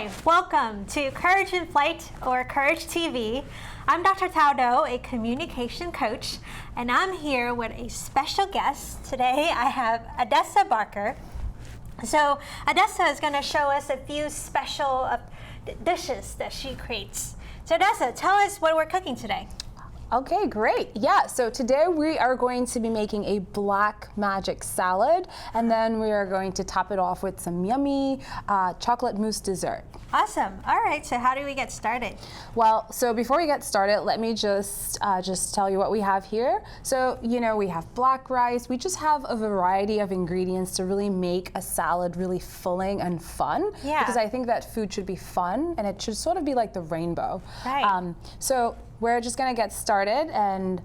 Hi, welcome to Courage in Flight or CourageTV. I'm Dr. Thao Do, a communication coach, and I'm here with a special guest. Today I have Adessa Barker. So Adessa is going to show us a few special dishes that she creates. So Adessa, tell us what we're cooking today. Okay, great. Yeah, so today we are going to be making a black magic salad, and then we are going to top it off with some yummy chocolate mousse dessert. Awesome. All right, so how do we get started? Well, so before we get started, let me just tell you what we have here. So, you know, we have black rice. We just have a variety of ingredients to really make a salad really filling and fun. Yeah. Because I think that food should be fun, and it should sort of be like the rainbow. Right. So we're just gonna get started, and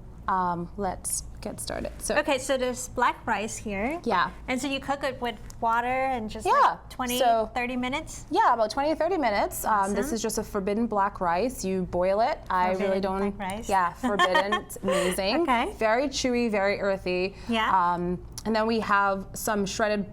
let's get started. So Okay, so there's black rice here. Yeah. And so you cook it with water and just Yeah, like 20, so- 30 minutes? Yeah, about 20 to 30 minutes. Awesome. This is just a forbidden black rice. You boil it. I really Forbidden don't. black rice. Yeah, forbidden. It's amazing. Okay. Very chewy, very earthy. Yeah. And then we have some shredded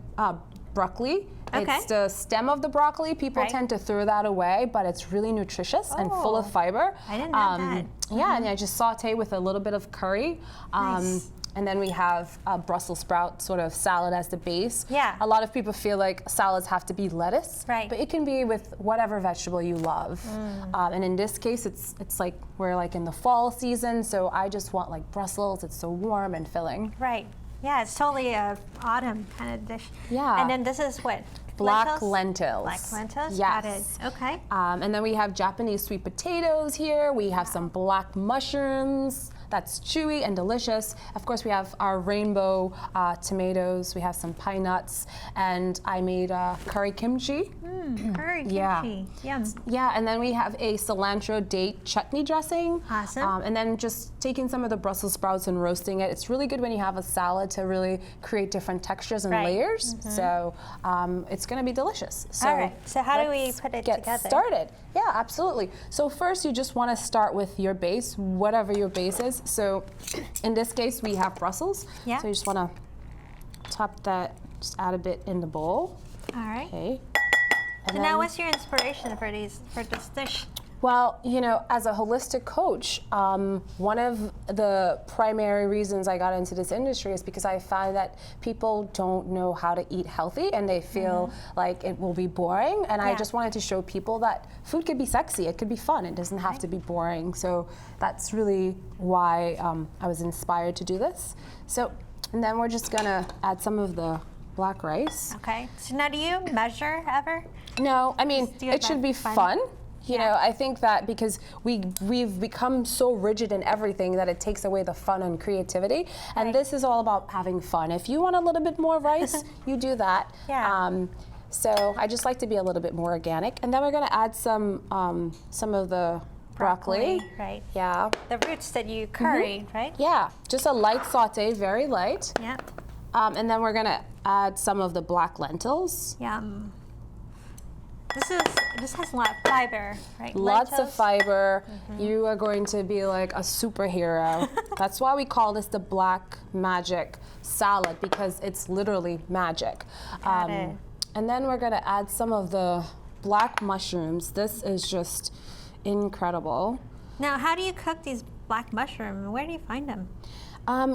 broccoli. Okay. It's the stem of the broccoli. People Right. tend to throw that away, but it's really nutritious and full of Oh, fiber. I didn't know that. Yeah, and I just saute with a little bit of curry. Nice. And then we have a Brussels sprout sort of salad as the base. Yeah. A lot of people feel like salads have to be lettuce, Right. but it can be with whatever vegetable you love. And in this case, it's like we're like in the fall season, so I just want like Brussels. It's so warm and filling. Right. Yeah, it's totally a autumn kind of dish. Yeah. And then this is what? Black lentils. Black lentils? Yes. Got it. Okay. And then we have Japanese sweet potatoes here. We have some black mushrooms. That's chewy and delicious. Of course, we have our rainbow tomatoes. We have some pine nuts, and I made curry kimchi. Curry kimchi. Yeah. Yum. Yeah, and then we have a cilantro date chutney dressing. Awesome. And then just taking some of the Brussels sprouts and roasting it. It's really good when you have a salad to really create different textures and Right. layers. So it's going to be delicious. So All right. So how do we let's put it get together? started? Yeah, absolutely. So first, you just want to start with your base, whatever your base is. So in this case, we have Brussels. Yeah. So you just want to top that, just add a bit in the bowl. All right. Okay. And So now then- what's your inspiration for this dish? Well, you know, as a holistic coach, one of the primary reasons I got into this industry is because I find that people don't know how to eat healthy, and they feel like it will be boring. And I Yeah. just wanted to show people that food could be sexy, it could be fun, it doesn't have to be boring. So that's really why I was inspired to do this. So, and then we're just gonna add some of the black rice. Okay. So now do you measure ever? No, I mean, Just do it it should by be fun. fun. You Yeah. know, I think that because we've become so rigid in everything that it takes away the fun and creativity. And Right. this is all about having fun. If you want a little bit more rice, you do that. Yeah. So I just like to be a little bit more organic. And then we're going to add some of the broccoli. Right. Yeah. The roots that you curried, right? Yeah. Just a light saute, very light. Yeah. And then we're going to add some of the black lentils. Yum. This has a lot of fiber, right? Lots of Lentils. fiber. You are going to be like a superhero. That's why we call this the black magic salad, because it's literally magic. Got it. And then we're going to add some of the black mushrooms. This is just incredible. Now, how do you cook these black mushrooms? Where do you find them?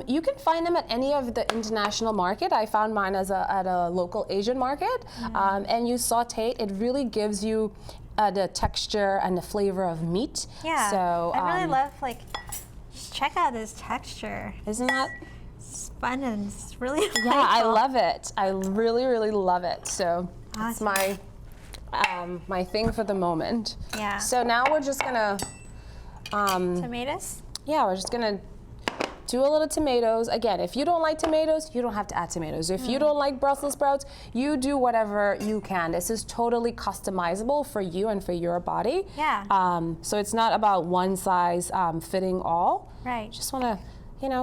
You can find them at any of the international market. I found mine at a local Asian market. And you saute it. It really gives you the texture and the flavor of meat. Yeah. So I really love, like, just check out this texture. Isn't that? It's fun and it's really Yeah, I playful. love it. I really, really love it. So that's Awesome. my thing for the moment. Yeah. So now we're just gonna, Tomatoes? we're just gonna do a little tomatoes. Again, if you don't like tomatoes, you don't have to add tomatoes. If you don't like Brussels sprouts, you do whatever you can. This is totally customizable for you and for your body. Yeah. So it's not about one size fitting all. Right. Just wanna,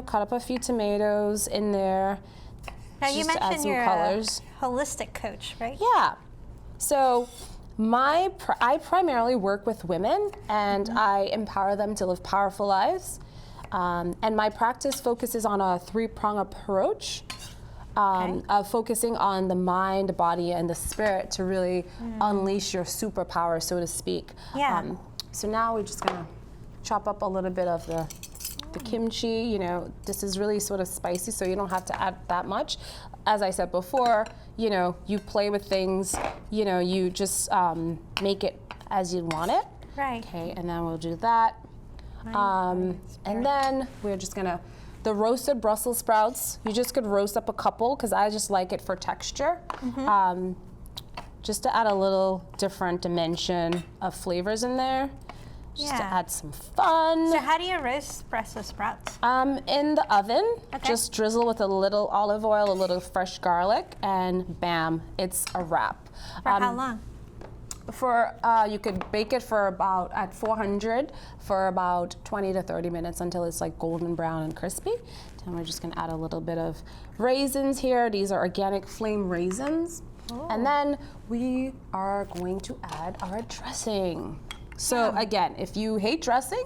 cut up a few tomatoes in there. Now, you just to add mentioned some you're colors. a holistic coach, right? Yeah. So I primarily work with women, and I empower them to live powerful lives. And my practice focuses on a three-prong approach. of focusing on the mind, body, and the spirit to really unleash your superpower, so to speak. Yeah. So now we're just gonna chop up a little bit of the kimchi. You know, this is really sort of spicy, so you don't have to add that much. As I said before, you know, you play with things, you know, you just make it as you want it. Right. Okay, and then we'll do that. And then we're just gonna, the roasted Brussels sprouts, you just could roast up a couple because I just like it for texture. Just to add a little different dimension of flavors in there. Just to add some fun. So how do you roast Brussels sprouts? In the oven, Okay. just drizzle with a little olive oil, a little fresh garlic, and bam, it's a wrap. For how long? You could bake it for about, at 400, for about 20 to 30 minutes until it's like golden brown and crispy. And we're just gonna add a little bit of raisins here. These are organic flame raisins. And then we are going to add our dressing. So again, if you hate dressing,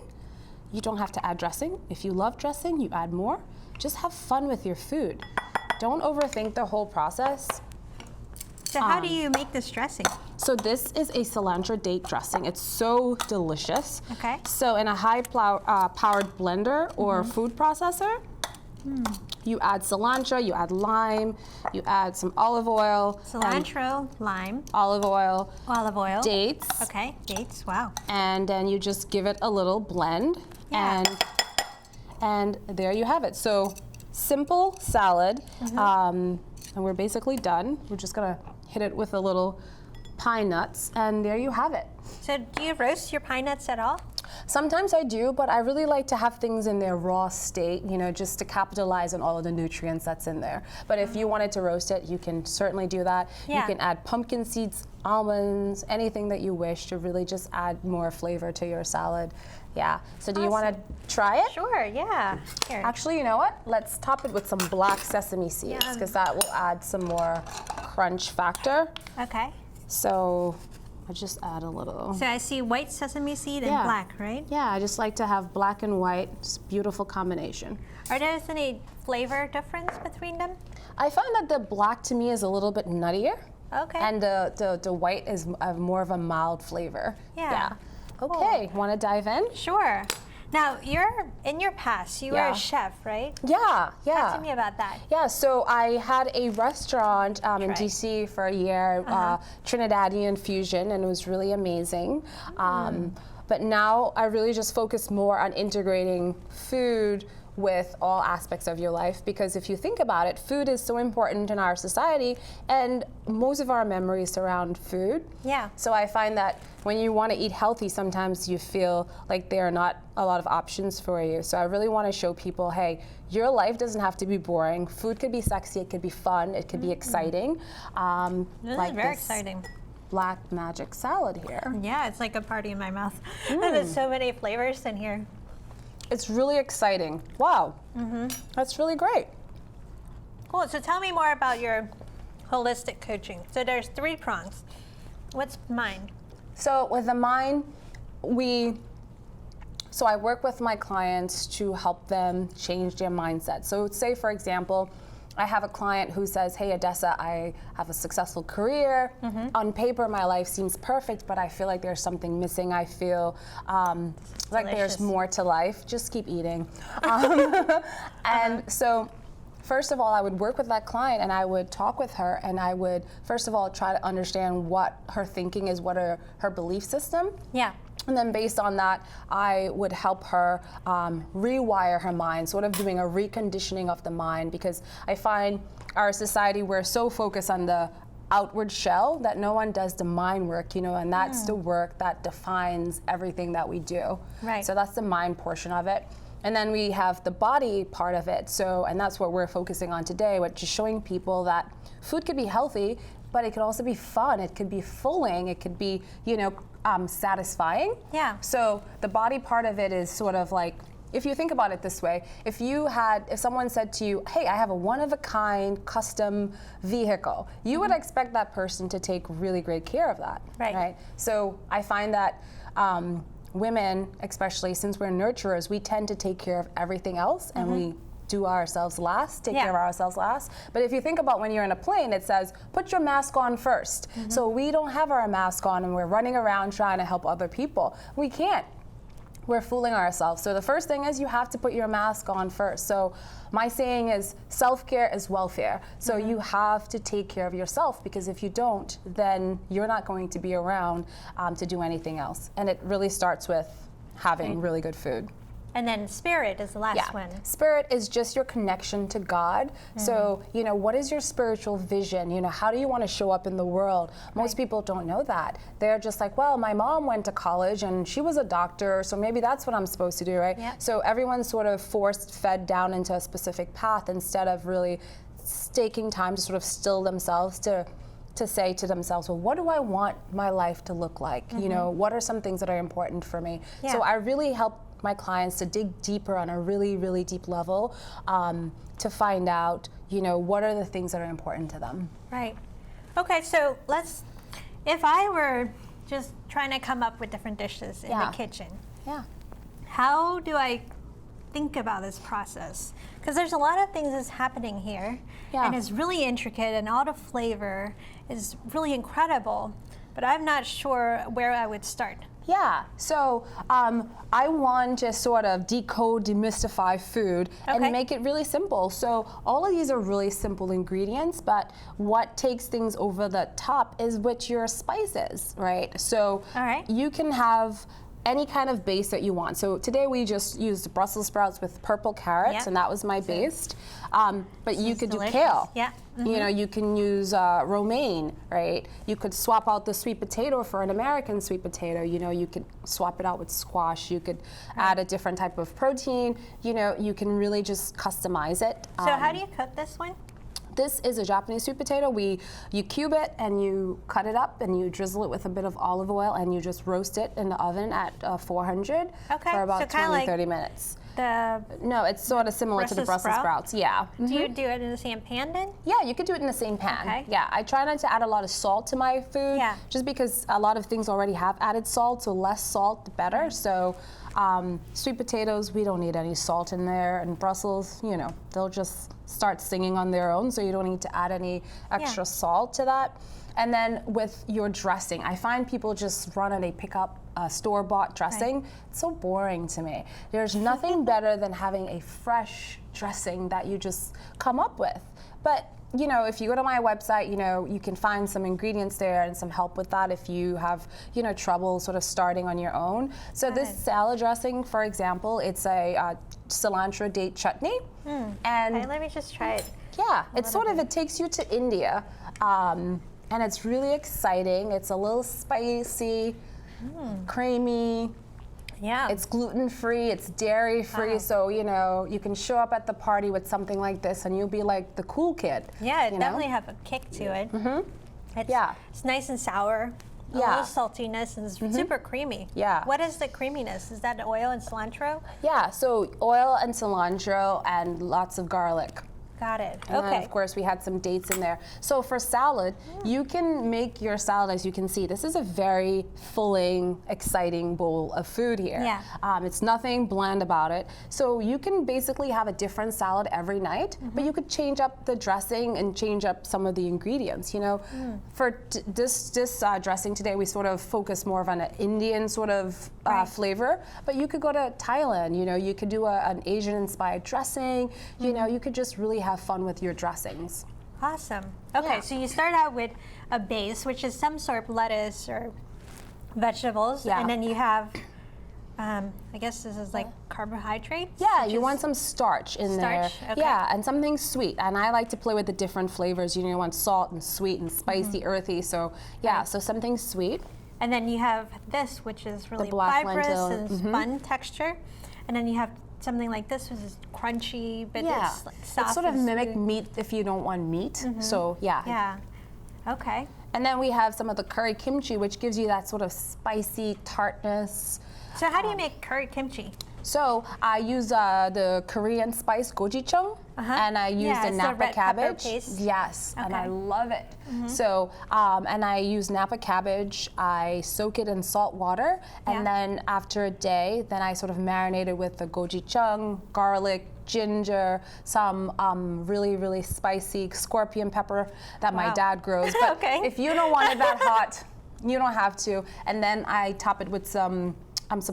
you don't have to add dressing. If you love dressing, you add more. Just have fun with your food. Don't overthink the whole process. So how do you make this dressing? So this is a cilantro date dressing. It's so delicious. Okay. So in a high powered blender or food processor, you add cilantro, you add lime, you add some olive oil. Cilantro, lime, Olive oil. olive oil. Dates. Okay, dates, wow. And then you just give it a little blend. Yeah. And there you have it. So simple salad. And we're basically done. We're just gonna hit it with a little pine nuts, and there you have it. So do you roast your pine nuts at all? Sometimes I do, but I really like to have things in their raw state, you know, just to capitalize on all of the nutrients that's in there. But if you wanted to roast it, you can certainly do that. Yeah. You can add pumpkin seeds, almonds, anything that you wish to really just add more flavor to your salad. Yeah. So do you want to try it? Sure, yeah. Here. Actually, you know what? Let's top it with some black sesame seeds because that will add some more crunch factor. Okay. So I'll just add a little. So I see white sesame seed and Yeah. black, right? Yeah, I just like to have black and white. It's a beautiful combination. Are there any flavor difference between them? I find that the black to me is a little bit nuttier. Okay. And the white is more of a mild flavor. Yeah. Okay, want to dive in? Sure. Now, in your past, you were Yeah. a chef, right? Yeah, yeah. Talk to me about that. Yeah, so I had a restaurant in right. DC for a year, Trinidadian fusion, and it was really amazing. But now I really just focus more on integrating food with all aspects of your life, because if you think about it, food is so important in our society, and most of our memories surround food. Yeah. So I find that when you want to eat healthy, sometimes you feel like there are not a lot of options for you. So I really want to show people, hey, your life doesn't have to be boring. Food could be sexy, it could be fun, it could be exciting. This like is very this exciting. Black magic salad here. Yeah, it's like a party in my mouth. There's so many flavors in here. It's really exciting. Wow, that's really great. Cool, so tell me more about your holistic coaching. So there's 3 prongs. What's mine? So with the mind, so I work with my clients to help them change their mindset. So say, for example, I have a client who says, hey, Adessa, I have a successful career. On paper, my life seems perfect, but I feel like there's something missing. I feel like there's Delicious. more to life. Just keep eating. And so, first of all, I would work with that client and I would talk with her, and I would, first of all, try to understand what her thinking is, what are her belief system. Yeah. And then based on that, I would help her rewire her mind, sort of doing a reconditioning of the mind, because I find our society, we're so focused on the outward shell that no one does the mind work, you know, and that's the work that defines everything that we do. Right. So that's the mind portion of it. And then we have the body part of it. So, and that's what we're focusing on today, which is showing people that food could be healthy, but it could also be fun. It could be filling. It could be, you know, satisfying. Yeah. So the body part of it is sort of like, if you think about it this way, if someone said to you, hey, I have a one-of-a-kind custom vehicle, you would expect that person to take really great care of that. Right. So I find that women, especially since we're nurturers, we tend to take care of everything else, and we do ourselves last, take Yeah. care of ourselves last. But if you think about when you're in a plane, it says, put your mask on first. So we don't have our mask on and we're running around trying to help other people. We can't. We're fooling ourselves. So the first thing is you have to put your mask on first. So my saying is self-care is welfare. So you have to take care of yourself, because if you don't, then you're not going to be around to do anything else. And it really starts with having really good food. And then spirit is the last one. Spirit is just your connection to God. So, you know, what is your spiritual vision? You know, how do you want to show up in the world? Most people don't know that. They're just like, well, my mom went to college and she was a doctor, so maybe that's what I'm supposed to do, right? Yep. So everyone's sort of fed down into a specific path instead of really taking time to sort of still themselves to say to themselves, well, what do I want my life to look like? You know, what are some things that are important for me? Yeah. So I really help my clients to dig deeper on a really, really deep level to find out, you know, what are the things that are important to them. Right. Okay, so if I were just trying to come up with different dishes in the kitchen, how do I think about this process? Because there's a lot of things that's happening here, and it's really intricate, and all the flavor is really incredible, but I'm not sure where I would start. Yeah, so I want to sort of decode, demystify food and make it really simple. So all of these are really simple ingredients, but what takes things over the top is with your spices, right? So you can have any kind of base that you want. So today we just used Brussels sprouts with purple carrots, and that was my base. But you could do kale. Yeah. You know, you can use romaine, right? You could swap out the sweet potato for an American sweet potato. You know, you could swap it out with squash. You could add a different type of protein. You know, you can really just customize it. So how do you cook this one? This is a Japanese sweet potato. You cube it and you cut it up and you drizzle it with a bit of olive oil and you just roast it in the oven at 400 for about 30 minutes. No, it's sort of similar to the Brussels sprouts. Yeah. Do you do it in the same pan then? Yeah, you could do it in the same pan. Yeah, I try not to add a lot of salt to my food, just because a lot of things already have added salt, so less salt, the better. So sweet potatoes, we don't need any salt in there, and Brussels, you know, they'll just start singing on their own, so you don't need to add any extra salt to that. And then with your dressing, I find people just run and they pick up store-bought dressing. It's so boring to me. There's nothing better than having a fresh dressing that you just come up with. But you know, if you go to my website, you know, you can find some ingredients there and some help with that if you have, you know, trouble sort of starting on your own. So this salad dressing, for example, it's a cilantro date chutney. And let me just try it. Yeah, it's sort of, it takes you to India. And it's really exciting. It's a little spicy, creamy. Yeah. It's gluten-free, it's dairy-free, so, you know, you can show up at the party with something like this and you'll be like the cool kid. Yeah, it definitely have a kick to it. It's nice and sour, a little saltiness, and it's super creamy. Yeah. What is the creaminess? Is that oil and cilantro? Yeah, so oil and cilantro and lots of garlic. Got it. And then, of course, we had some dates in there. So for salad, you can make your salad, as you can see. This is a very filling, exciting bowl of food here. Yeah. It's nothing bland about it. So you can basically have a different salad every night, but you could change up the dressing and change up some of the ingredients. You know, for this dressing today, we sort of focus more on an Indian sort of flavor, but you could go to Thailand. You know, you could do an Asian-inspired dressing. You know, you could just really have fun with your dressings. Awesome. Okay, so you start out with a base, which is some sort of lettuce or vegetables, and then you have, I guess this is like carbohydrates? Yeah, you want some starch in there. Okay. Yeah, and something sweet. And I like to play with the different flavors. You know, you want salt and sweet and spicy, earthy. So yeah, so something sweet. And then you have this, which is really black fibrous lentil. and fun texture. And then you have something like this, which is crunchy, but it's like soft. It sort of and mimic smooth. meat if you don't want meat. So yeah. Yeah. Okay. And then we have some of the curry kimchi, which gives you that sort of spicy tartness. So how do you make curry kimchi? So I use the Korean spice gochujang, and I use the Napa red pepper cabbage. paste. Yes, and I love it. So and I use Napa cabbage. I soak it in salt water, and then after a day, then I sort of marinate it with the gochujang, garlic, ginger, some really spicy scorpion pepper that my Wow. dad grows. But Okay. if you don't want it that hot, you don't have to. And then I top it with some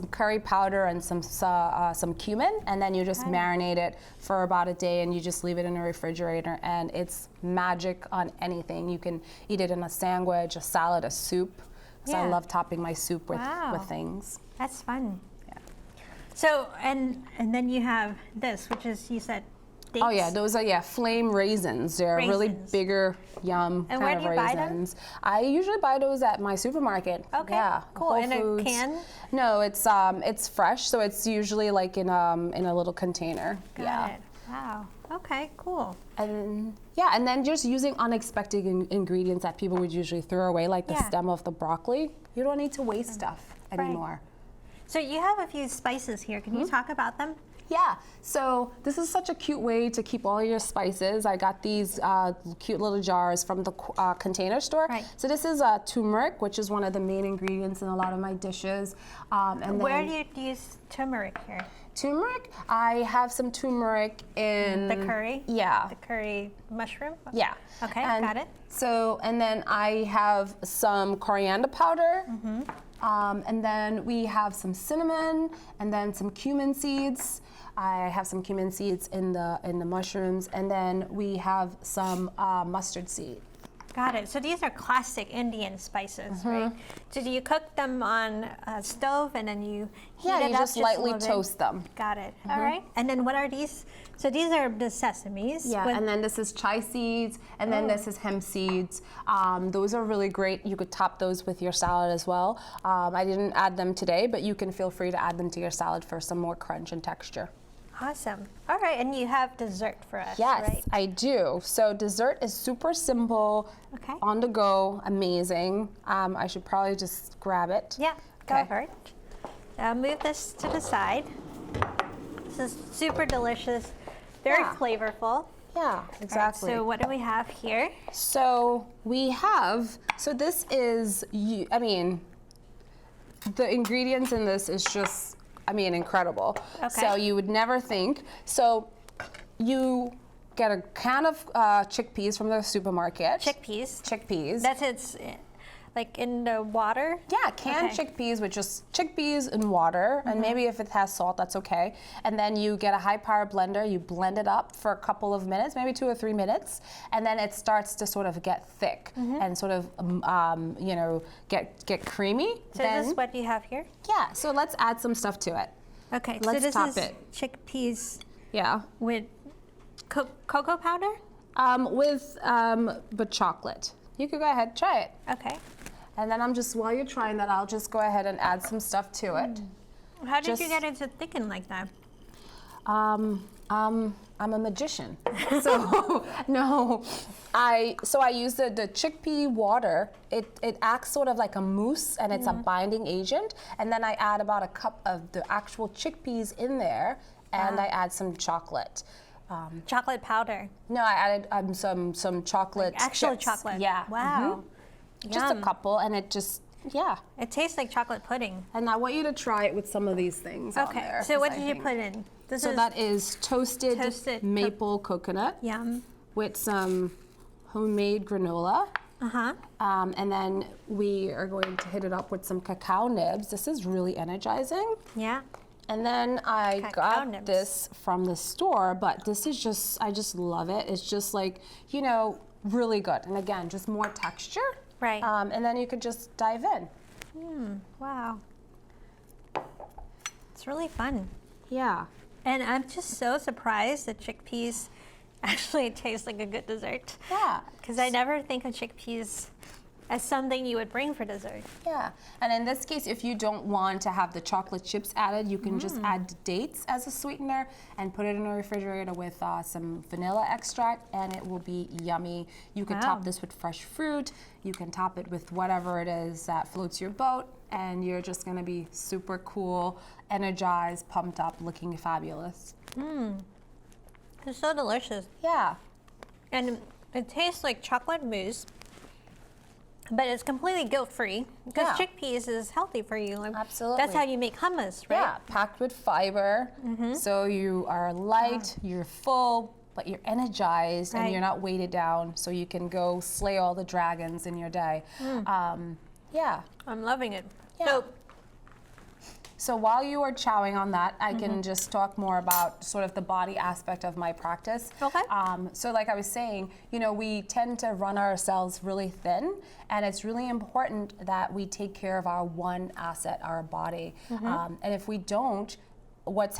curry powder and some cumin, and then you just marinate it for about a day, and you just leave it in the refrigerator, and it's magic on anything. You can eat it in a sandwich, a salad, a soup. So I Yeah. love topping my soup with Wow. things. That's fun. Yeah. So, and then you have this, which is, you said, dates? Oh yeah, those are flame raisins. They're really Raisins. bigger, yum And kind where of do you buy them? raisins. I usually buy those at my supermarket. Okay, Yeah, cool. Whole In a Foods. can? No, it's fresh, so it's usually like in a little container. Got it. Wow. Okay, cool. And then just using unexpected ingredients that people would usually throw away, like the Yeah. stem of the broccoli. You don't need to waste stuff anymore. So you have a few spices here. Can you talk about them? Yeah, so this is such a cute way to keep all your spices. I got these cute little jars from the container store. Right. So this is turmeric, which is one of the main ingredients in a lot of my dishes. And Where then do you use turmeric here? turmeric, I have some turmeric in The curry? Yeah. The curry mushroom? Yeah. Okay, And got it. So, and then I have some coriander powder. And then we have some cinnamon, and then some cumin seeds. I have some cumin seeds in the mushrooms, and then we have some mustard seed. Got it. So these are classic Indian spices, right? So do you cook them on a stove and then you heat Yeah, it you up just a lightly little bit? toast them. Got it. All right. And then what are these? So these are the sesames. Yeah, with- and then this is chai seeds, and then this is hemp seeds. Those are really great. You could top those with your salad as well. I didn't add them today, but you can feel free to add them to your salad for some more crunch and texture. Awesome. All right, and you have dessert for us, Yes, right? I do. So dessert is super simple, Okay. on the go, amazing. I should probably just grab it. Yeah, go Okay. for it. I'll move this to the side. This is super delicious, very Yeah. flavorful. Yeah, All right, exactly. so what do we have here? So we have, so this is, I mean, the ingredients in this is just, I mean, incredible. Okay. So you would never think. So you get a can of chickpeas from the supermarket. Chickpeas. Chickpeas. That's like in the water? Yeah, canned Okay. chickpeas with just chickpeas and water, and maybe if it has salt, that's okay. And then you get a high power blender, you blend it up for a couple of minutes, maybe 2 or 3 minutes, and then it starts to sort of get thick and sort of, get creamy. So then, this is what you have here? yeah, so let's add some stuff to it. Okay, Let's so this top is it. chickpeas Yeah. with cocoa powder? But chocolate. You could go ahead, try it. Okay. And then while you're trying that, I'll just go ahead and add some stuff to it. How did you Just- get it to thicken like that? I'm a magician. So no, I use the chickpea water. It acts sort of like a mousse, and it's a binding agent. And then I add about a cup of the actual chickpeas in there, and I add some chocolate. Chocolate powder. No, I added some chocolate. Actual chips. chocolate. Yeah. Wow. Just a Yum. couple, and it just yeah. It tastes like chocolate pudding. And I want you to try it with some of these things on Okay. there. So what 'cause did I you think- put in? This So is that is toasted maple coconut yum. with some homemade granola. Uh-huh. And then we are going to hit it up with some cacao nibs. This is really energizing. Yeah. And then I Cacao got nibs. this from the store, but this is just, I just love it. It's just like, really good. And again, just more texture. Right. And then you could just dive in. Wow. It's really fun. Yeah. And I'm just so surprised that chickpeas actually taste like a good dessert. Yeah. Because I never think of chickpeas as something you would bring for dessert. Yeah, and in this case, if you don't want to have the chocolate chips added, you can just add dates as a sweetener and put it in the refrigerator with some vanilla extract, and it will be yummy. You could Wow. top this with fresh fruit. You can top it with whatever it is that floats your boat, and you're just gonna be super cool, energized, pumped up, looking fabulous. It's so delicious. Yeah. And it tastes like chocolate mousse but it's completely guilt-free because Yeah. chickpeas is healthy for you. Like, Absolutely. That's how you make hummus, right? Yeah, packed with fiber. So you are light, you're full, but you're energized Right. and you're not weighted down. So you can go slay all the dragons in your day. Yeah. I'm loving it. Yeah. So while you are chowing on that, I can just talk more about sort of the body aspect of my practice. Okay. So like I was saying, you know, we tend to run ourselves really thin, and it's really important that we take care of our one asset, our body. And if we don't, what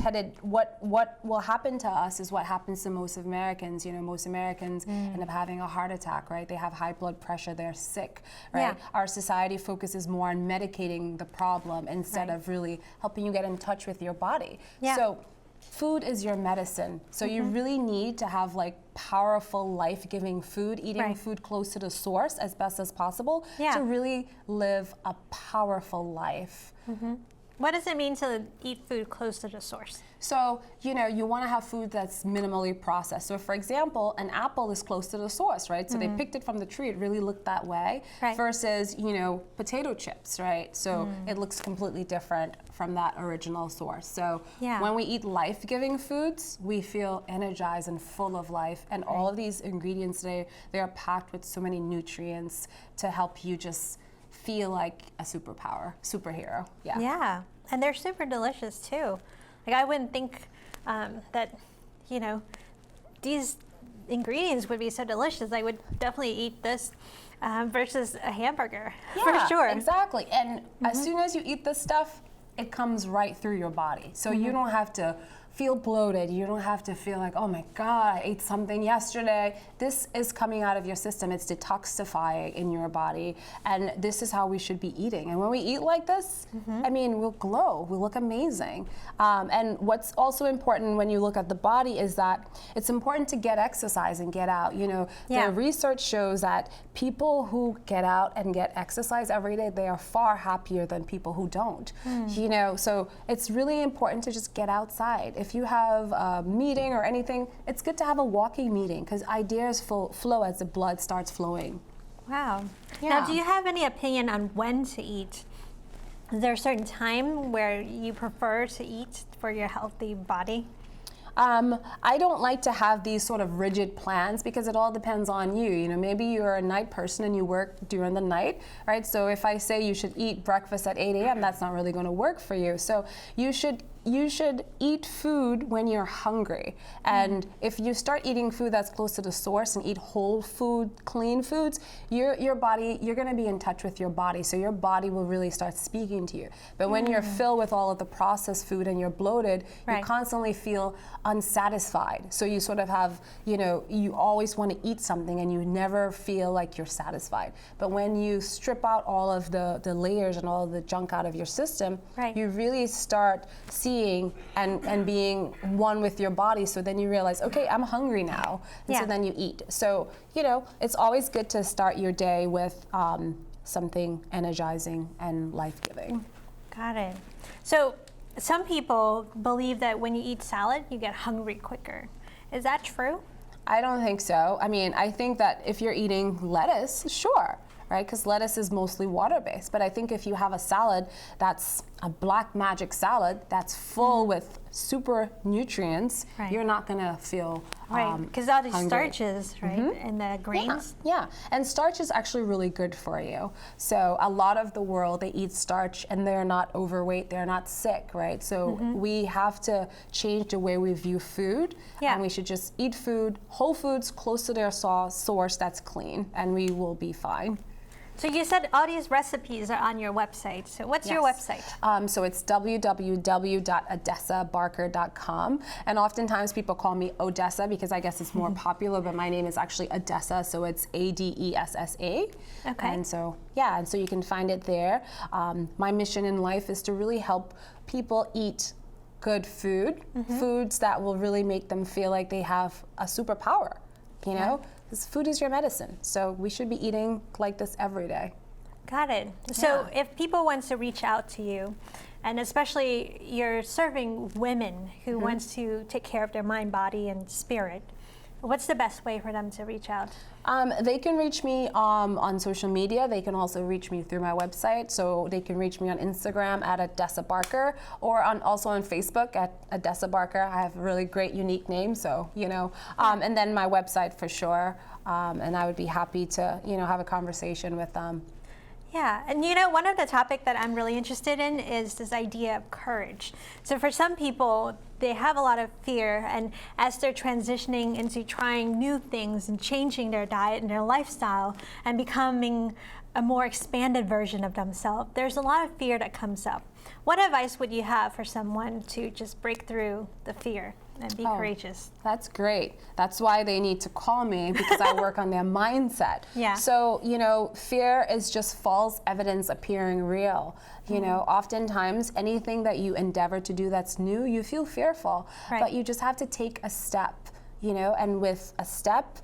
will happen to us is what happens to most Americans. You know, most Americans end up having a heart attack, right? They have high blood pressure, they're sick, right? Yeah. Our society focuses more on medicating the problem instead Right. of really helping you get in touch with your body. Yeah. So food is your medicine. So you really need to have like powerful, life-giving food, eating Right. food close to the source as best as possible Yeah. to really live a powerful life. What does it mean to eat food close to the source? So, you know, you want to have food that's minimally processed. So, for example, an apple is close to the source, right? So they picked it from the tree. It really looked that way. Right. Versus, you know, potato chips, right? So it looks completely different from that original source. So Yeah. when we eat life-giving foods, we feel energized and full of life. And all of these ingredients today, they are packed with so many nutrients to help you just feel like a superhero. Yeah. Yeah, and they're super delicious too. Like I wouldn't think that, you know, these ingredients would be so delicious. I would definitely eat this versus a hamburger for sure. Exactly. And as soon as you eat this stuff, it comes right through your body. So you don't have to feel bloated. You don't have to feel like, oh my God, I ate something yesterday. This is coming out of your system. It's detoxifying in your body. And this is how we should be eating. And when we eat like this, I mean, we'll glow. We'll look amazing. And what's also important when you look at the body is that it's important to get exercise and get out. You know, Yeah. the research shows that people who get out and get exercise every day, they are far happier than people who don't. You know, so it's really important to just get outside. If you have a meeting or anything, it's good to have a walking meeting because ideas flow as the blood starts flowing. Wow. Yeah. Now, do you have any opinion on when to eat? Is there a certain time where you prefer to eat for your healthy body? I don't like to have these sort of rigid plans because it all depends on you. You know, maybe you're a night person and you work during the night, right? So if I say you should eat breakfast at 8 a.m., that's not really going to work for you. So you should eat food when you're hungry. And if you start eating food that's close to the source and eat whole food, clean foods, your body, you're going to be in touch with your body. So your body will really start speaking to you. But when you're filled with all of the processed food and you're bloated, Right. you constantly feel unsatisfied. So you sort of have, you know, you always want to eat something and you never feel like you're satisfied. But when you strip out all of the layers and all of the junk out of your system, Right. you really start seeing and being one with your body. So then you realize, okay, I'm hungry now. And Yeah. so then you eat. So, you know, it's always good to start your day with something energizing and life-giving. Got it. So some people believe that when you eat salad, you get hungry quicker. Is that true? I don't think so. I mean, I think that if you're eating lettuce, sure, right? Because lettuce is mostly water-based. But I think if you have a salad that's a black magic salad that's full with super nutrients, Right. you're not going to feel Right, because all these hungry. starches, right, and the grains. Yeah, and starch is actually really good for you. So a lot of the world, they eat starch and they're not overweight, they're not sick, right? So we have to change the way we view food, Yeah. and we should just eat food, whole foods close to their source that's clean, and we will be fine. So you said all these recipes are on your website. So what's your Yes. website? So it's www.adessabarker.com. And oftentimes people call me Odessa because I guess it's more popular, but my name is actually Adessa, so it's Adessa. Okay. And so, yeah, and so you can find it there. My mission in life is to really help people eat good food, foods that will really make them feel like they have a superpower, you know? Because food is your medicine, so we should be eating like this every day. Got it. So if people want to reach out to you, and especially you're serving women who wants to take care of their mind, body, and spirit, What's the best way for them to reach out? They can reach me on social media. They can also reach me through my website. So they can reach me on Instagram at Adessa Barker, or also on Facebook at Adessa Barker. I have a really great, unique name, so, and then my website for sure. And I would be happy to, have a conversation with them. Yeah, and one of the topics that I'm really interested in is this idea of courage. So for some people, they have a lot of fear, and as they're transitioning into trying new things and changing their diet and their lifestyle and becoming a more expanded version of themselves, there's a lot of fear that comes up. What advice would you have for someone to just break through the fear and be courageous? That's great. That's why they need to call me, because I work on their mindset. Yeah. So, fear is just false evidence appearing real. Oftentimes anything that you endeavor to do that's new, you feel fearful, but you just have to take a step, and with a step,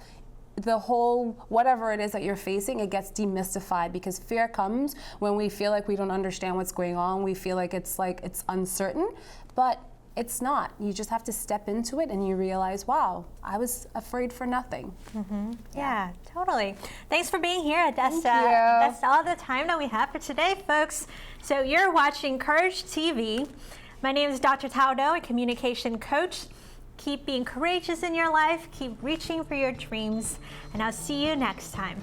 the whole, whatever it is that you're facing, it gets demystified, because fear comes when we feel like we don't understand what's going on. We feel like it's uncertain, but it's not. You just have to step into it and you realize, wow, I was afraid for nothing. Mm-hmm. Yeah, totally. Thanks for being here, Adessa. Thank you. That's all the time that we have for today, folks. So you're watching Courage TV. My name is Dr. Thao Do, a communication coach. Keep being courageous in your life, keep reaching for your dreams, and I'll see you next time.